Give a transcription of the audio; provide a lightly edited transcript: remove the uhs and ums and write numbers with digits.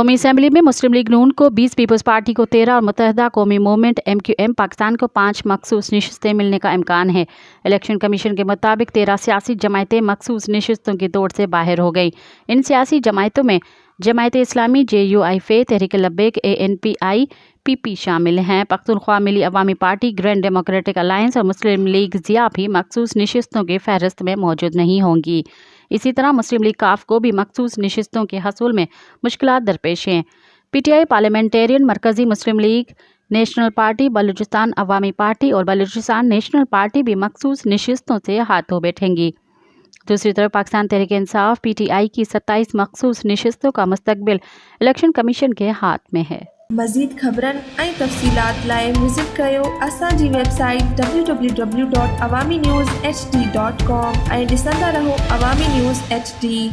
कौमी असम्बली में मुस्लिम लीग नून को 20, पीपल्स पार्टी को 13 और मुत्तहदा कौमी मूवमेंट MQM पाकिस्तान को 5 मखसूस नशिस्तें मिलने का इम्कान है। इलेक्शन कमीशन के मुताबिक 13 सियासी जमायतें मखसूस नशिस्तों की दौड़ से बाहर हो गई। इन सियासी जमायतों में जमायत इस्लामी, JUIF, तहरीक लब्बैक, ANPI, PP शामिल हैं। पख्तूनख्वा मिली अवामी पार्टी, ग्रैंड डेमोक्रेटिक अलायंस और मुस्लिम लीग ज़िया भी मखसूस नशिस्तों की फहरिस्त में मौजूद नहीं होंगी। इसी तरह मुस्लिम लीग काफ को भी मखसूस नशिस्तों के हसूल में मुश्किलात दरपेश हैं। PTI पार्लियामेंटेरियन, मरकजी मुस्लिम लीग, नेशनल पार्टी, बलूचिस्तान अवामी पार्टी और बलूचिस्तान नेशनल पार्टी भी मखसूस नशिस्तों से हाथ धो बैठेंगी। दूसरी तरफ पाकिस्तान तहरीक इंसाफ PTI की 27 मखसूस नशिस्तों का मुस्तकबिल इलेक्शन कमीशन के हाथ में है। मज़ीद ख़बरनि ऐं तफ़सीलात लाइ विज़िट कयो असांजी वेबसाइट www.awamiNewsHD.com ऐं ॾिसंदा रहो अवामी न्यूज़ HD।